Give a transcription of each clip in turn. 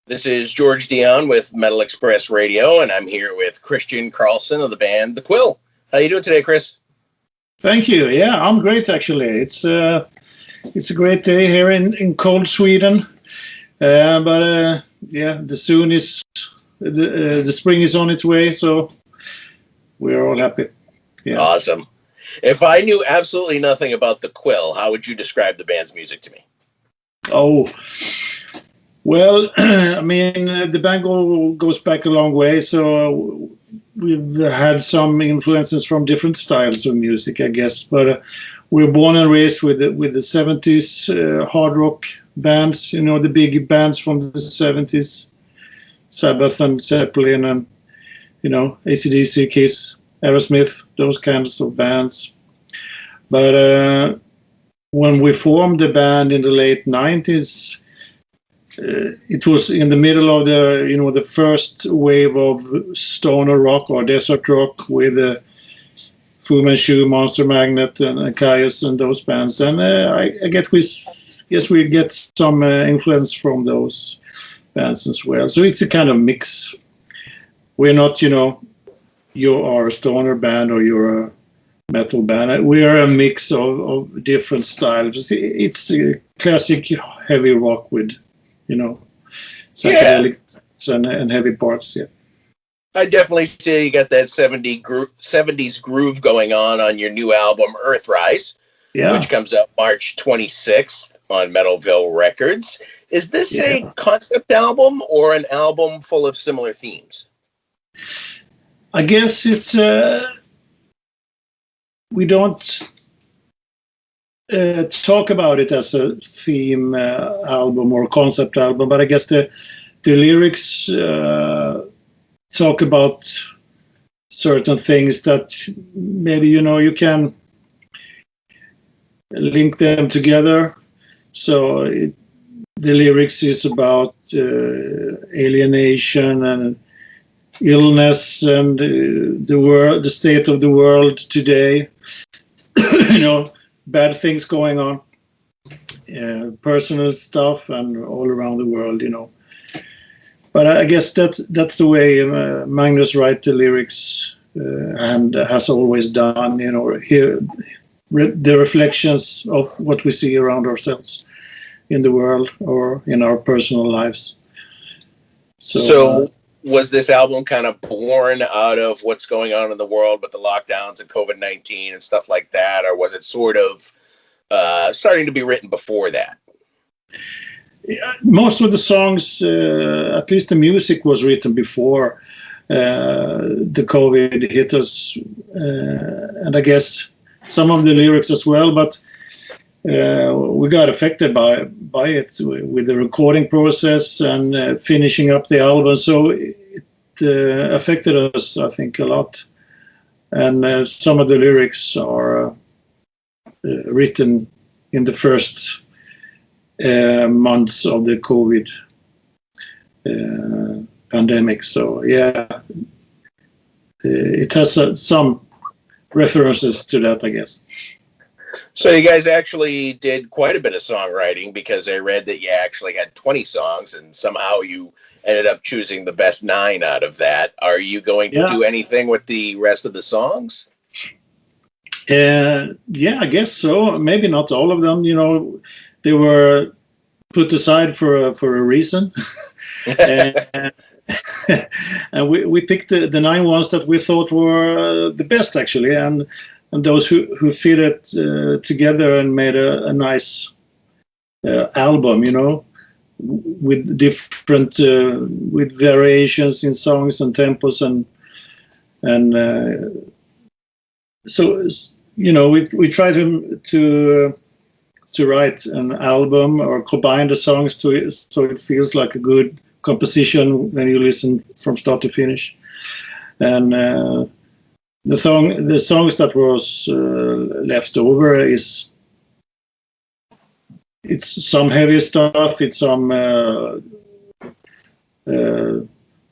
This is George Dionne with Metal Express Radio, and I'm here with Christian Carlsson of the band The Quill. How you doing today, Chris? Thank you. Yeah, I'm great actually. It's a great day here in cold Sweden, but the spring is on its way, so we're all happy. Yeah. Awesome. If I knew absolutely nothing about The Quill, how would you describe the band's music to me? Oh. Well, I mean, the band goes back a long way, so we've had some influences from different styles of music, I guess. But we're born and raised with the 70s hard rock bands, you know, the big bands from the 70s, Sabbath and Zeppelin and, you know, AC/DC, Kiss, Aerosmith, those kinds of bands. But when we formed the band in the late 90s, it was in the middle of the first wave of stoner rock or desert rock with Fu Manchu, Monster Magnet, and Caius and those bands. And I guess we get some influence from those bands as well. So it's a kind of mix. We're not, you are a stoner band or you're a metal band. We are a mix of different styles. It's a classic heavy rock with psychedelics and heavy parts. Yeah, I definitely see you got that 70s groove going on your new album Earthrise, which comes out March 26th on Metalvil Records. Is this a concept album or an album full of similar themes? I guess it's we don't talk about it as a theme album or concept album, but I guess the lyrics talk about certain things that maybe you can link them together. So the lyrics is about alienation and illness and the state of the world today. Bad things going on, personal stuff, and all around the world, But I guess that's the way Magnus writes the lyrics and has always done. Here the reflections of what we see around ourselves in the world or in our personal lives. So was this album kind of born out of what's going on in the world with the lockdowns and COVID-19 and stuff like that? Or was it sort of starting to be written before that? Yeah, most of the songs, at least the music, was written before the COVID hit us. And I guess some of the lyrics as well, but we got affected by it with the recording process and finishing up the album. So it affected us, I think, a lot. And some of the lyrics are written in the first months of the COVID pandemic. So it has some references to that, I guess. So you guys actually did quite a bit of songwriting, because I read that you actually had 20 songs and somehow you ended up choosing the best 9 out of that. Are you going to do anything with the rest of the songs? I guess so. Maybe not all of them. They were put aside for a reason. And we picked the 9 ones that we thought were the best, actually, and those who fit it together and made a nice album, with different with variations in songs and tempos and so we try to write an album or combine the songs to it so it feels like a good composition when you listen from start to finish. And the songs that was left over it's some heavy stuff, it's some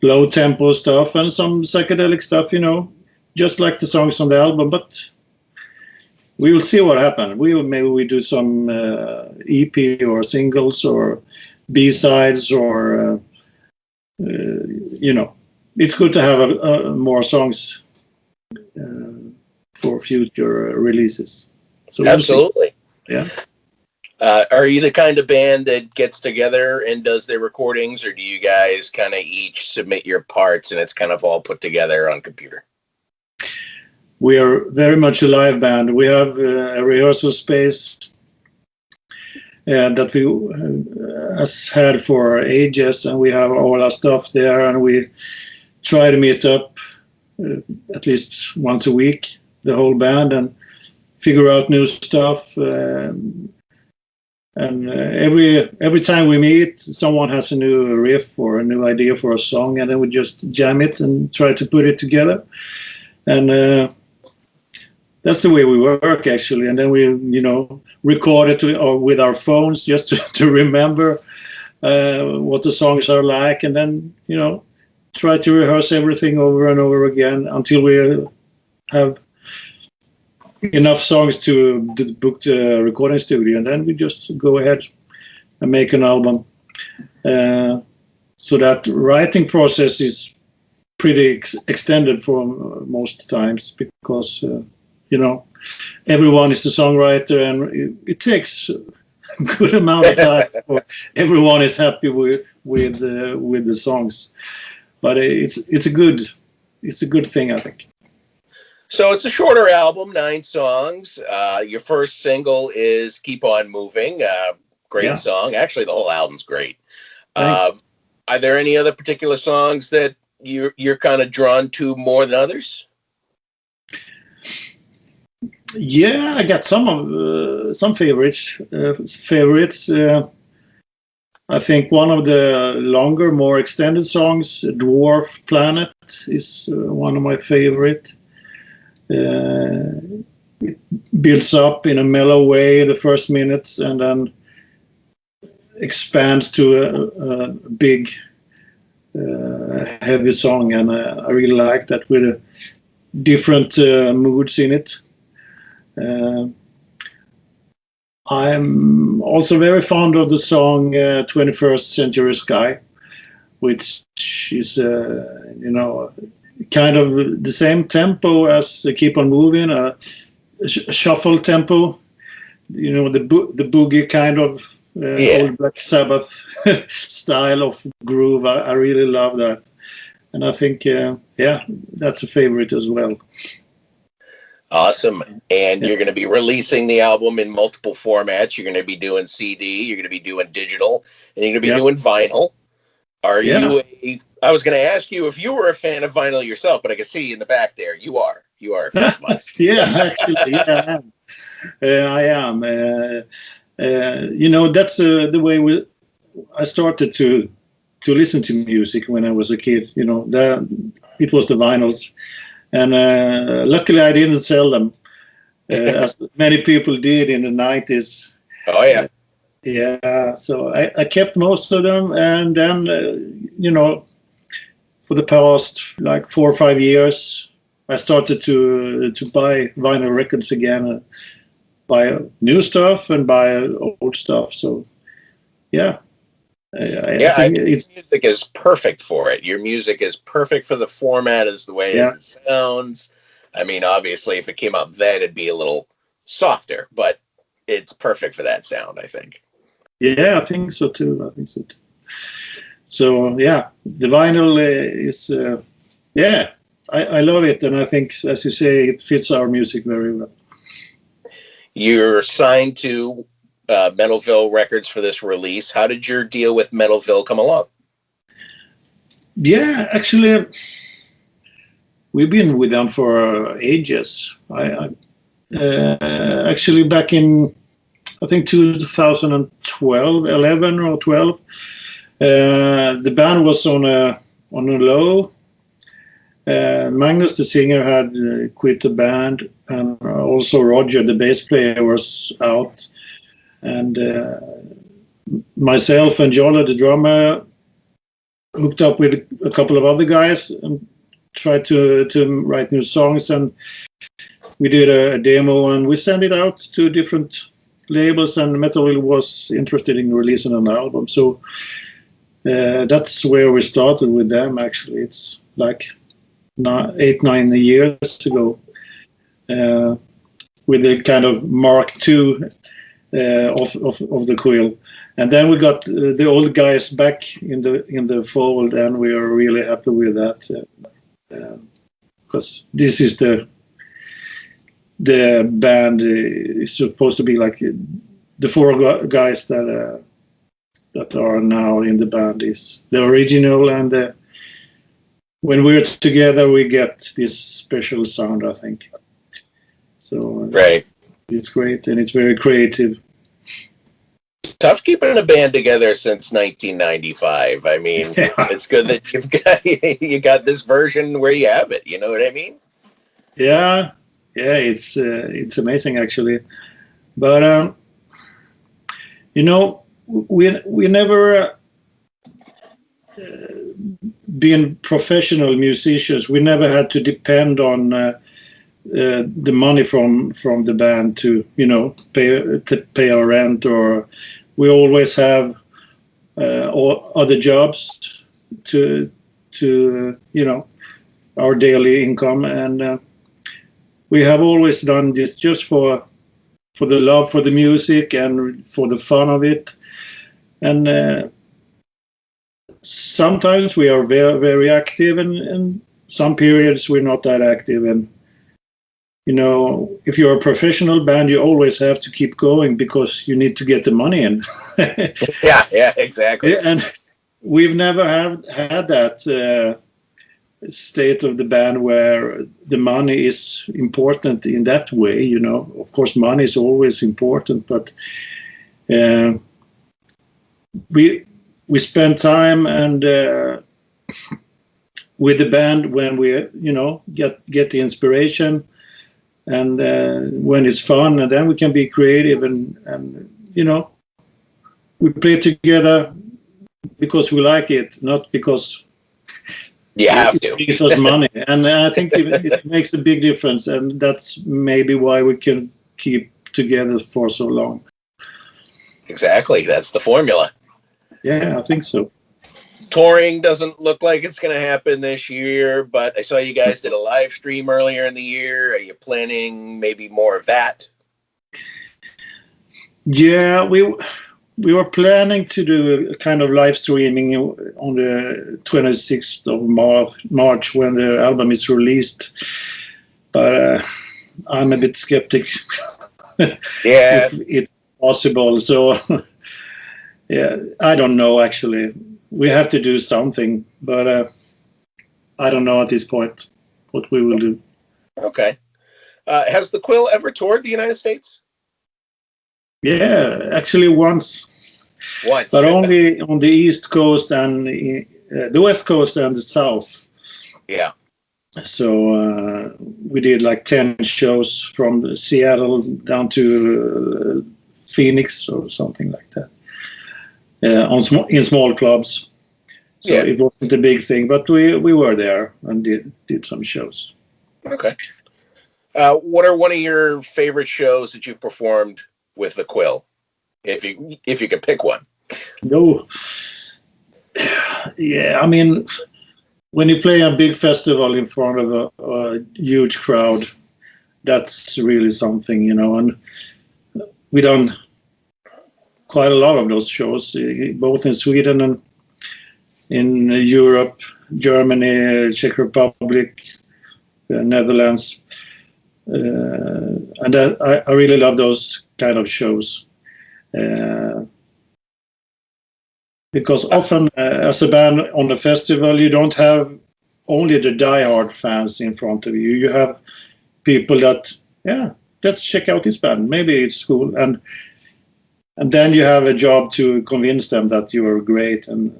low tempo stuff, and some psychedelic stuff, just like the songs on the album. But we will see what happens. Maybe we do some EP or singles or B-sides or it's good to have more songs for future releases. So absolutely. Yeah. Are you the kind of band that gets together and does their recordings, or do you guys kind of each submit your parts and it's kind of all put together on computer? We are very much a live band. We have a rehearsal space that we has had for ages, and we have all our stuff there, and we try to meet up at least once a week, the whole band, and figure out new stuff. And every time we meet, someone has a new riff or a new idea for a song, and then we just jam it and try to put it together. And that's the way we work, actually. And then we, record it with our phones just to remember what the songs are like, and then, try to rehearse everything over and over again until we have enough songs to book the recording studio, and then we just go ahead and make an album. So that writing process is pretty extended for most times, because everyone is a songwriter, and it takes a good amount of time before everyone is happy with the songs. But it's a good thing, I think. So it's a shorter album, 9 songs. Your first single is "Keep On Moving." Great song. Actually, the whole album's great. Are there any other particular songs that you're kind of drawn to more than others? Yeah, I got some favorites. I think one of the longer, more extended songs, "Dwarf Planet," is one of my favorite. It builds up in a mellow way the first minutes, and then expands to a big, heavy song, and I really like that, with different moods in it. I'm also very fond of the song 21st Century Sky, which is, kind of the same tempo as Keep On Moving, a shuffle tempo, the boogie kind of old Black Sabbath style of groove. I really love that. And I think, that's a favorite as well. Awesome. And you're going to be releasing the album in multiple formats. You're going to be doing CD, you're going to be doing digital, and you're going to be doing vinyl. Are you I was going to ask you if you were a fan of vinyl yourself, but I can see in the back there, you are a fan of mine. Actually, I am. That's the way I started to listen to music when I was a kid. It was the vinyls. And luckily, I didn't sell them, as many people did in the 90s. Oh, yeah. Yeah, so I kept most of them. And then, for the past, 4 or 5 years, I started to buy vinyl records again, buy new stuff and buy old stuff. So, yeah. I think music is perfect for it. Your music is perfect for the format, as the way it sounds. I mean, obviously, if it came out then, it'd be a little softer, but it's perfect for that sound, I think. Yeah, I think so too. So, the vinyl is, I love it. And I think, as you say, it fits our music very well. You're signed to Metalvil Records for this release. How did your deal with Metalvil come along? Yeah, actually, we've been with them for ages. Actually, back in, I think, 2012, 11 or 12, the band was on a low. Magnus, the singer, had quit the band, and also Roger, the bass player, was out. And myself and Jolla, the drummer, hooked up with a couple of other guys and tried to write new songs. And we did a demo, and we sent it out to different labels, and Metalvil was interested in releasing an album. So That's where we started with them. Actually, it's like 8-9 years ago, with the kind of Mark II of the Quill, and then we got the old guys back in the fold, and we are really happy with that, because this is the band is supposed to be like the four guys that are now in the band is the original, and when we're together we get this special sound, I think. So right, it's great and it's very creative. Tough keeping a band together since 1995. I mean, it's good that you got this version where you have it. You know what I mean? Yeah, it's amazing actually, but we never been professional musicians. We never had to depend on the money from the band to pay our rent, or we always have other jobs to our daily income, and we have always done this just for the love for the music and for the fun of it. And sometimes we are very, very active, and some periods we're not that active. And if you're a professional band, you always have to keep going because you need to get the money in. Yeah, exactly. And we've never had that state of the band where the money is important in that way. Of course, money is always important, but we spend time and with the band when we get the inspiration, and when it's fun, and then we can be creative, and we play together because we like it, not because you have to. It gives us money. And I think it makes a big difference, and that's maybe why we can keep together for so long. Exactly, that's the formula. Yeah, I think so. Touring doesn't look like it's going to happen this year, but I saw you guys did a live stream earlier in the year. Are you planning maybe more of that? Yeah, we were planning to do a kind of live streaming on the 26th of March when the album is released, but I'm a bit skeptic. Yeah, if it's possible. So yeah, I don't know actually. We have to do something, but I don't know at this point what we will do. Okay. Has the Quill ever toured the United States? Yeah, actually once. But only on the East Coast and the West Coast and the South. Yeah. So we did like 10 shows from Seattle down to Phoenix or something like that. In small clubs. So It wasn't a big thing, but we were there and did some shows. Okay. What are one of your favorite shows that you've performed with the Quill? If you could pick one. No. Yeah, I mean, when you play a big festival in front of a huge crowd, that's really something, and we done quite a lot of those shows, both in Sweden and in Europe, Germany, Czech Republic, Netherlands, and I really love those kind of shows, because often as a band on a festival, you don't have only the diehard fans in front of you. You have people that, let's check out this band. Maybe it's cool, and then you have a job to convince them that you are great, and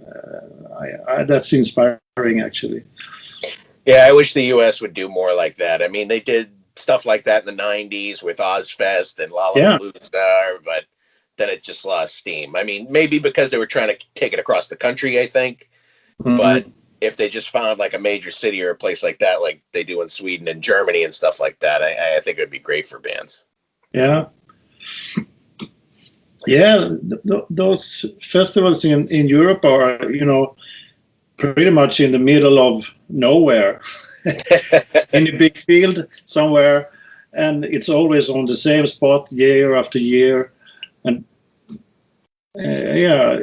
that's inspiring, actually. Yeah, I wish the U.S. would do more like that. I mean, they did stuff like that in the 90s with Ozfest and Lollapalooza, but then it just lost steam. I mean, maybe because they were trying to take it across the country, I think. Mm-hmm. But if they just found like a major city or a place like that, like they do in Sweden and Germany and stuff like that, I think it would be great for bands. Yeah. Yeah, those festivals in Europe are, pretty much in the middle of nowhere, in a big field somewhere, and it's always on the same spot year after year. And yeah,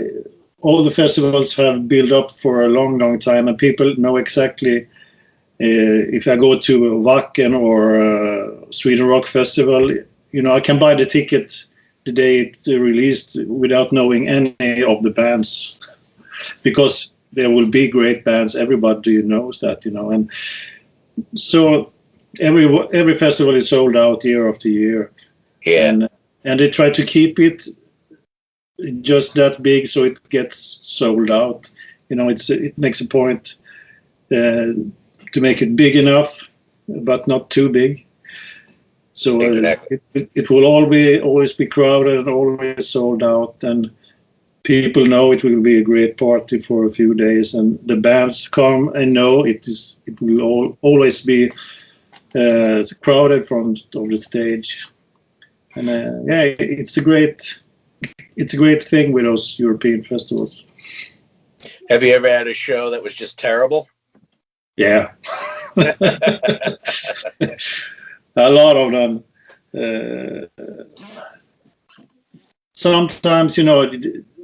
all the festivals have built up for a long, long time, and people know exactly. If I go to Wacken or Sweden Rock Festival, I can buy the ticket the day it released without knowing any of the bands, because there will be great bands. Everybody knows that, and so every festival is sold out year after year. Yeah, and they try to keep it just that big so it gets sold out. It makes a point to make it big enough, but not too big. So exactly. it will always be crowded and always sold out, and people know it will be a great party for a few days, and the bands come and know it will always be crowded from the stage. And yeah, it's a great thing with those European festivals. Have you ever had a show that was just terrible? Yeah. A lot of them. Sometimes,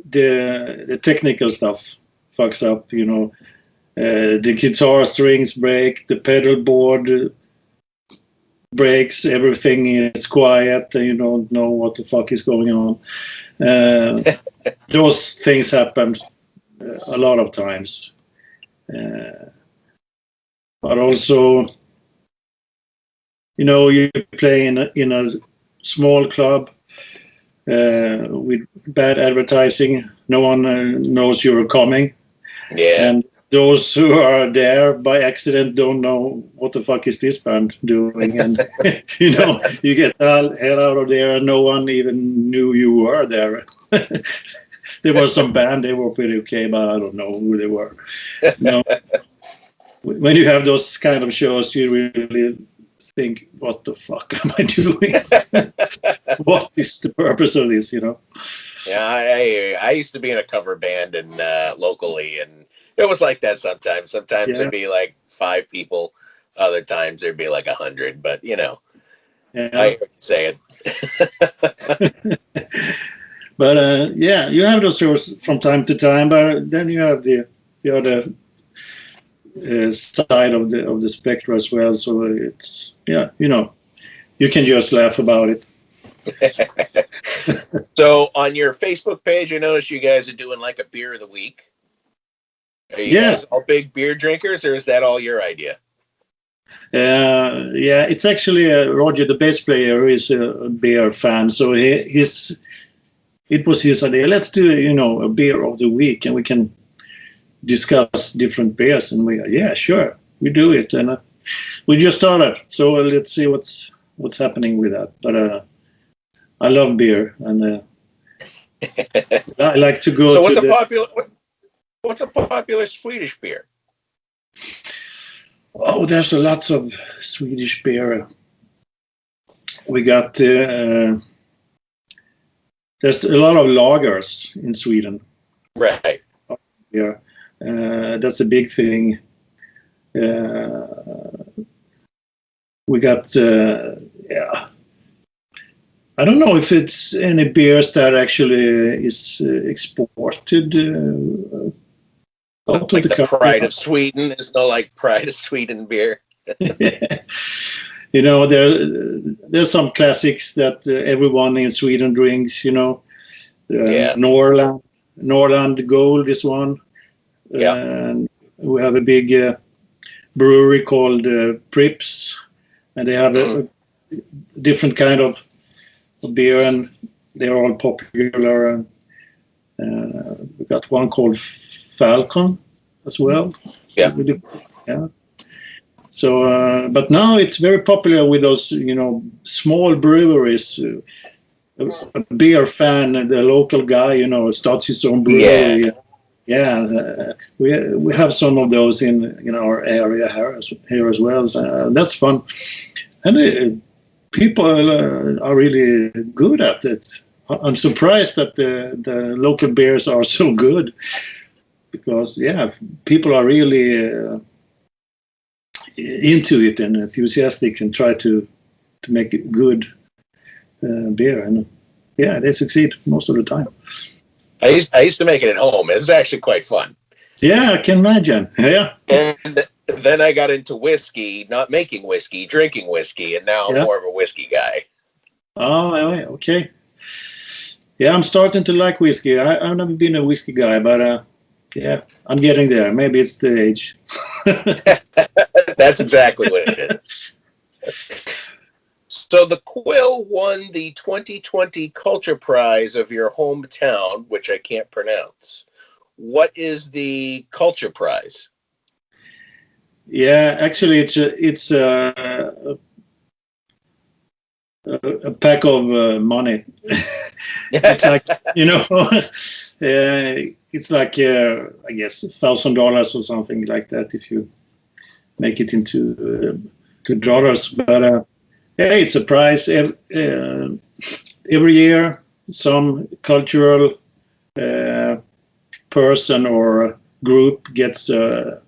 the technical stuff fucks up. The guitar strings break, the pedal board breaks, everything is quiet, and you don't know what the fuck is going on. Those things happen a lot of times. But also, you play in a small club with bad advertising. No one knows you're coming. Yeah. And those who are there by accident don't know what the fuck is this band doing. And, you get the hell out of there and no one even knew you were there. There was some band, they were pretty okay, but I don't know who they were. When you have those kind of shows, you really think, what the fuck am I doing? What is the purpose of this, Yeah, I used to be in a cover band and locally, and it was like that sometimes. Sometimes there'd be like 5 people. Other times there'd be like 100, but Yeah. I hear what you're saying. But yeah, you have those shows from time to time, but then you have the other side of the spectrum as well. So it's you can just laugh about it. So on your Facebook page, I noticed you guys are doing like a beer of the week. Are you guys all big beer drinkers, or is that all your idea? Yeah, it's actually Roger, the bass player, who is a beer fan. So it was his idea. Let's do a beer of the week, and we can discuss different beers. And yeah, sure, we do it. And we just started, so let's see what's happening with that. But I love beer, and I like to go. So what's a popular Swedish beer? Oh, there's lots of Swedish beer. We got there's a lot of lagers in Sweden. Right. Yeah, that's a big thing. We got yeah. I don't know if it's any beers that actually is exported. Like the Pride of Sweden. There's no like Pride of Sweden beer. There's some classics that everyone in Sweden drinks. Norrland Gold is one. Yeah. And we have a big brewery called Prips, and they have a different kind of beer, and they're all popular. And we got one called Falcon as well. Yeah. Yeah. So, but now it's very popular with those, small breweries. A beer fan, the local guy, starts his own brewery. Yeah. We have some of those in our area here as well. So that's fun, and people are really good at it. I'm surprised that the local beers are so good, because people are really into it and enthusiastic and try to make good beer, and they succeed most of the time. I used to make it at home. It was actually quite fun. Yeah, I can imagine. Yeah. And then I got into whiskey, not making whiskey, drinking whiskey, and now I'm more of a whiskey guy. Oh, okay. Yeah, I'm starting to like whiskey. I've never been a whiskey guy, but I'm getting there. Maybe it's the age. That's exactly what it is. So the Quill won the 2020 Culture Prize of your hometown, which I can't pronounce. What is the Culture Prize? Yeah, actually, it's a pack of money. It's like, it's like I guess $1,000 or something like that if you make it into dollars. But it's a prize every year. Some cultural person or group gets a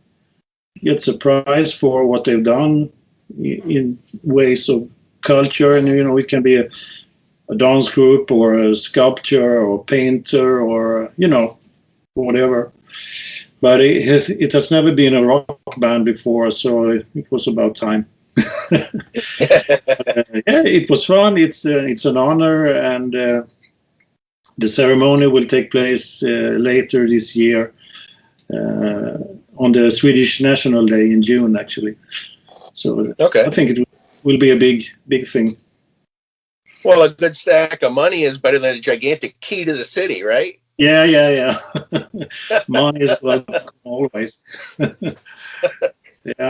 prize for what they've done in ways of culture, and it can be a dance group or a sculpture or painter or whatever. But it has never been a rock band before, so it was about time. It was fun. It's an honor, and the ceremony will take place later this year on the Swedish National Day in June, actually. So I think it will be a big thing. Well, a good stack of money is better than a gigantic key to the city, right? Yeah. Money is welcome always.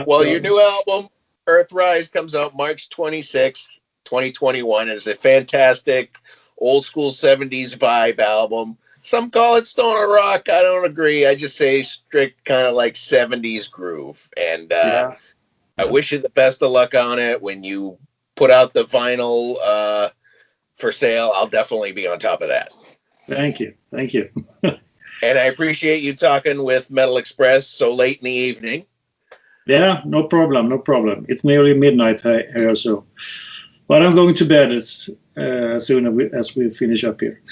Well, your new album, Earthrise, comes out March 26th, 2021. It's a fantastic old school 70s vibe album. Some call it stoner rock. I don't agree. I just say strict kind of like 70s groove. And I wish you the best of luck on it. When you put out the vinyl for sale, I'll definitely be on top of that. Thank you. And I appreciate you talking with Metal Express so late in the evening. Yeah, no problem. It's nearly midnight here, so. But I'm going to bed as soon as we finish up here.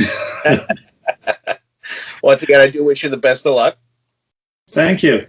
Once again, I do wish you the best of luck. Thank you.